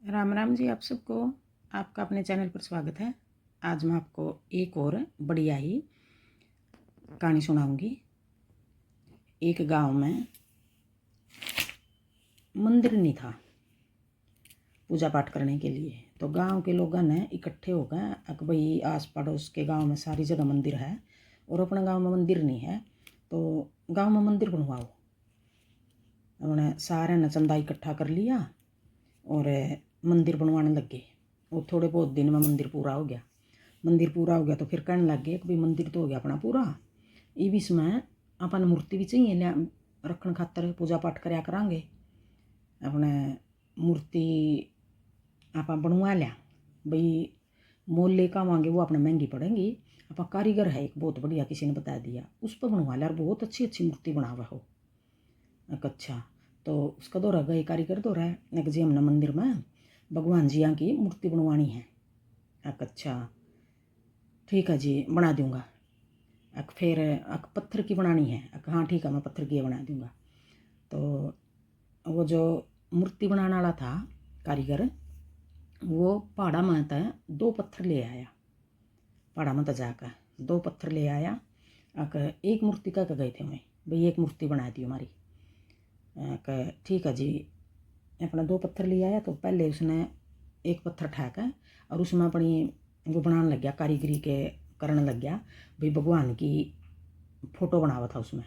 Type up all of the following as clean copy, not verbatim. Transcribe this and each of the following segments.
राम राम जी। आप सबको आपका अपने चैनल पर स्वागत है। आज मैं आपको एक और बढ़िया ही कहानी सुनाऊंगी। एक गांव में मंदिर नहीं था पूजा पाठ करने के लिए, तो गांव के लोगों ने इकट्ठे हो गए कि भाई आस पड़ोस के गांव में सारी जगह मंदिर है और अपने गांव में मंदिर नहीं है, तो गांव में मंदिर बनवाओ। उन्होंने सारे ने चंदा इकट्ठा कर लिया और मंदिर बनवाने लग गए। और थोड़े बहुत दिन में मंदिर पूरा हो गया। मंदिर पूरा हो गया तो फिर कहने लग गए कि भाई मंदिर तो हो गया अपना पूरा, ये भी इसमें अपन मूर्ति भी चाहिए लिया रखने खातर, पूजा पाठ कराया करांगे। अपने मूर्ति आप बनवा लिया भाई, मोल लेकर आवांगे वो अपने महंगी पड़ेंगी। आप कारीगर है एक बहुत बढ़िया, किसी ने बता दिया, उस पर बनवा लिया और बहुत अच्छी अच्छी मूर्ति बनावा हो। अच्छा, तो उसका दौरा गए कारीगर दौरा है एक जी, हमने मंदिर में भगवान जी यहाँ की मूर्ति बनवानी है। अच्छा ठीक है जी, बना दूँगा। फिर पत्थर की बनानी है। हाँ ठीक है, मैं पत्थर की बना दूँगा। तो वो जो मूर्ति बनाने वाला था कारीगर, वो पहाड़ा में था 2 पत्थर ले आया। पहाड़ा में जाकर 2 पत्थर ले आया। एक मूर्ति का गए थे मैं, भाई एक मूर्ति बना दी हमारी। ठीक है जी, अपना 2 पत्थर ले आया। तो पहले उसने एक पत्थर ठहका और उसमें अपनी वो बनाने लग गया, कारीगरी के करने लग गया भाई, भगवान की फ़ोटो बनावा था उसमें।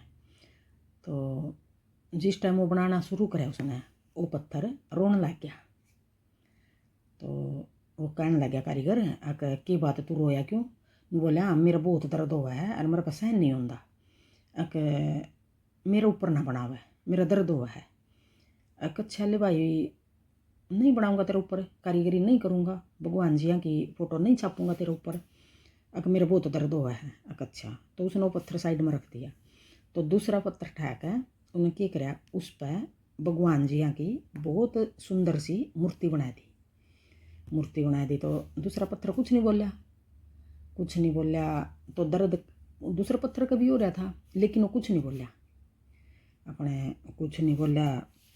तो जिस टाइम वो बनाना शुरू करे उसने, वो पत्थर रोने लग गया। तो वो कहने लग गया कारीगर, की बात तू रोया क्यों? बोला मेरा बहुत दर्द हुआ है और मेरे पास सहन नहीं होता, मेरे ऊपर ना बनावे, मेरा दर्द हुआ है। चल भाई नहीं बनाऊंगा तेरे ऊपर, कारीगरी नहीं करूँगा, भगवान जी की फ़ोटो नहीं छापूंगा तेरे ऊपर, मेरा बहुत दर्द हुआ है। अच्छा, तो उसने वो पत्थर साइड में रख दिया। तो दूसरा पत्थर ठहक है, उन्हें क्या कराया, उस पर भगवान जी की बहुत सुंदर सी मूर्ति बना दी। मूर्ति बना दी तो दूसरा पत्थर कुछ नहीं बोला, कुछ नहीं बोला। तो दर्द दूसरा पत्थर का भी हो रहा था, लेकिन वो कुछ नहीं बोला। अपने कुछ नहीं बोला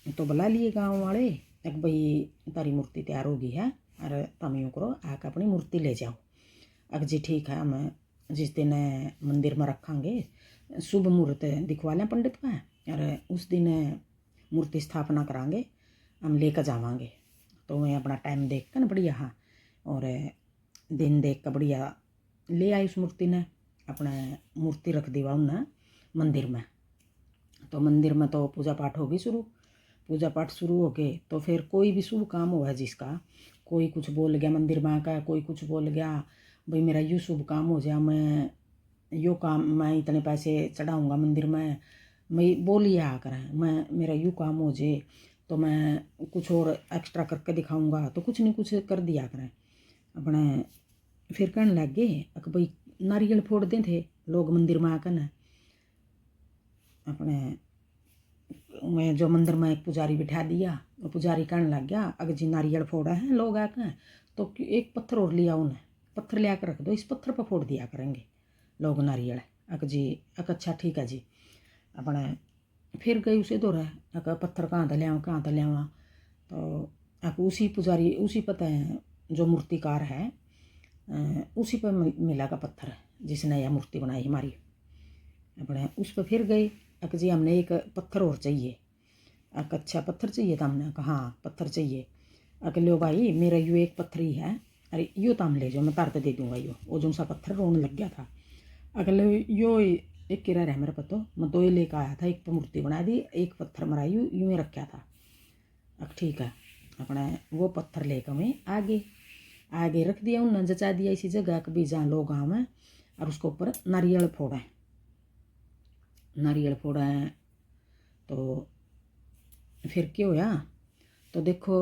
तो बुला लिए गाँव वाले, एक भाई तारी मूर्ति तैयार होगी है और तुम यूँ करो, आके अपनी मूर्ति ले जाओ। जी ठीक है, हम जिस दिन मंदिर में रखेंगे शुभ मुहूर्त दिखवा लें पंडित का, और उस दिन मूर्ति स्थापना करांगे, हम लेकर जावांगे। तो मैं अपना टाइम देख कर ना बढ़िया, हाँ, और दिन देख कर बढ़िया ले आई उस मूर्ति ने। अपने मूर्ति रख दी उन्हें मंदिर में। तो मंदिर में तो पूजा पाठ होगी शुरू। पूजा पाठ शुरू हो गए तो फिर कोई भी शुभ काम हुआ जिसका, कोई कुछ बोल गया मंदिर में आकर, कोई कुछ बोल गया भाई मेरा यूँ शुभ काम हो जाए, मैं यो काम, मैं इतने पैसे चढ़ाऊँगा मंदिर में, मैं बोलिए आकर, मैं मेरा यूँ काम हो जाए तो मैं कुछ और एक्स्ट्रा करके दिखाऊंगा, तो कुछ नहीं कुछ कर दिया करें। अपने फिर कहने लग गए कि भाई नारियल फोड़ दें थे लोग मंदिर में आकर न। अपने मैं जो मंदिर में एक पुजारी बिठा दिया, वो पुजारी कहने लग गया अगर जी नारियल फोड़ा है लोग आकर, तो एक पत्थर और लिया, उन्हें पत्थर ले आकर रख दो, इस पत्थर पर फोड़ दिया करेंगे लोग नारियल। जी अच्छा ठीक है जी। अपने फिर गई उसे दौरा, पत्थर कहाँ था लिया, कहाँ था लिया। तो उसी पुजारी उसी पता है जो मूर्तिकार है, उसी पर मिला का पत्थर जिसने यह मूर्ति बनाई हमारी। अपने उस पर फिर गए, जी हमने एक पत्थर और चाहिए। अच्छा पत्थर चाहिए था, हमने कहा हाँ पत्थर चाहिए। लो भाई मेरा यो एक पत्थर ही है, अरे यो ताम ले जाओ, मैं तार दे दूँगा। यो वो जो सा पत्थर रोने लग गया था। अगले यो एक किरा रहा मेरे पतो, मैं 2 ही लेकर आया था, एक पर मूर्ति बना दी, एक पत्थर मरा यूँ ही रखा था। अब ठीक है, अपने वो पत्थर लेकर मैं आगे आगे रख दिया, उन्होंने जचा दिया इसी जगह कभी जहाँ लोग आम है, और उसके ऊपर नारियल फोड़ा है। नारियल फोड़ा है तो फिर क्या होया, तो देखो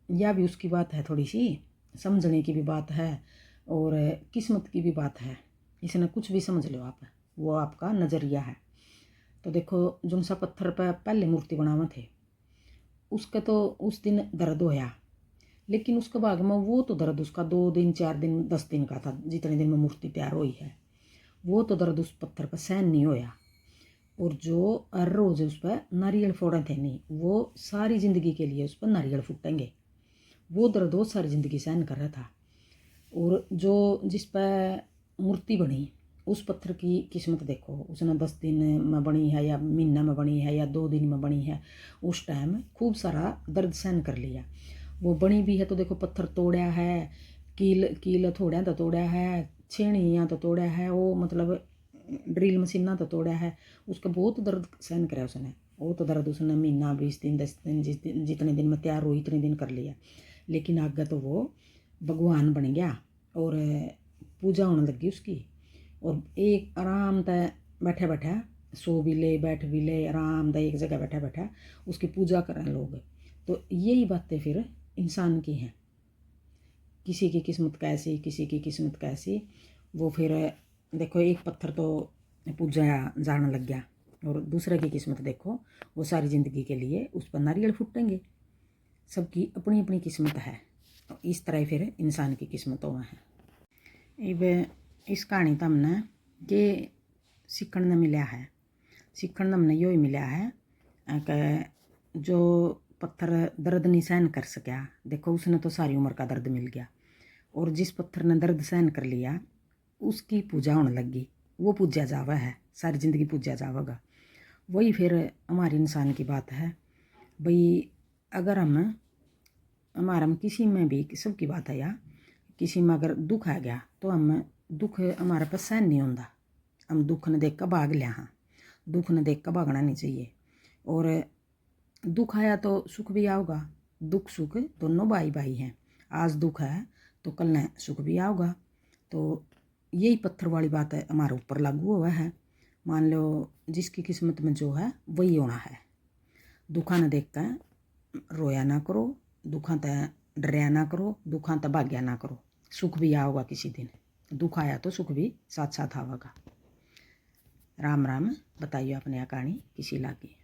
यह भी उसकी बात है, थोड़ी सी समझने की भी बात है और किस्मत की भी बात है। इसने कुछ भी समझ लो आप, वो आपका नज़रिया है। तो देखो जो सा पत्थर पर पहले मूर्ति बनावा थे, उसका तो उस दिन दर्द होया, लेकिन उसके बाद में वो तो दर्द उसका 2 दिन 4 दिन 10 दिन का था, जितने दिन में मूर्ति तैयार हुई है, वो तो दर्द उस पत्थर पर सहन नहीं होया। और जो हर रोज़ उस पर नारियल फोड़े थे नहीं, वो सारी ज़िंदगी के लिए उस पर नारियल फूटेंगे, वो दर्द वो सारी ज़िंदगी सहन कर रहा था। और जो जिस पर मूर्ति बनी उस पत्थर की किस्मत देखो, उसने 10 दिन में बनी है या महीना में बनी है या 2 दिन में बनी है, उस टाइम खूब सारा दर्द सहन कर लिया। वो बनी भी है तो देखो पत्थर तोड़ा है, कील थोड़ा तो तोड़ा है, छेड़ियाँ तो तोड़ा है, वो मतलब ड्रिल मशीना तो तोड़ा है, उसका बहुत दर्द सहन करा उसने। वो तो दर्द उसने महीना 20 दिन 10 दिन जितने दिन में तैयार हुई इतने दिन कर लिया। लेकिन आगे तो वो भगवान बन गया और पूजा होने लगी उसकी। और एक आराम तय बैठा बैठा सो भी ले बैठ भी ले, आराम तय एक जगह बैठा बैठा उसकी पूजा करें लोग। तो यही बातें फिर इंसान की हैं, किसी की किस्मत कैसी, किसी की किस्मत कैसी। वो फिर देखो एक पत्थर तो पूजा जाने लग गया और दूसरे की किस्मत देखो, वो सारी ज़िंदगी के लिए उस पर नारियल फूटेंगे। सबकी अपनी अपनी किस्मत है। इस तरह फिर इंसान की किस्मतों में है। इब इस कहानी तो हमने ये सीखण ने मिला है, सीखण ने हमने यो ही मिला है कि जो पत्थर दर्द नहीं सहन कर सका, देखो उसने तो सारी उम्र का दर्द मिल गया। और जिस पत्थर ने दर्द सहन कर लिया उसकी पूजा होने लगी, वो पूजा जावा है, सारी ज़िंदगी पूजा जावेगा। वही फिर हमारी इंसान की बात है भाई, अगर हम हमारा में किसी में भी सबकी बात है या किसी में अगर दुख आ गया तो हम दुख हमारे पास सहन नहीं होता, हम दुख ने देख कर भाग लिया। हाँ, दुख ने देख कर भागना नहीं चाहिए। और दुख आया तो सुख भी आओगा, दुख सुख दोनों भाई भाई हैं। आज दुख है तो कल न सुख भी आओगा। तो यही पत्थर वाली बात है हमारे ऊपर लागू हुआ है। मान लो जिसकी किस्मत में जो है वही होना है। दुखा न देख कर रोया ना करो, दुखा त डरिया ना करो, दुखा त भाग्या ना करो। सुख भी आओगा किसी दिन, दुख आया तो सुख भी साथ साथ आवेगा। राम राम। बताइए अपने कहानी किसी लागी।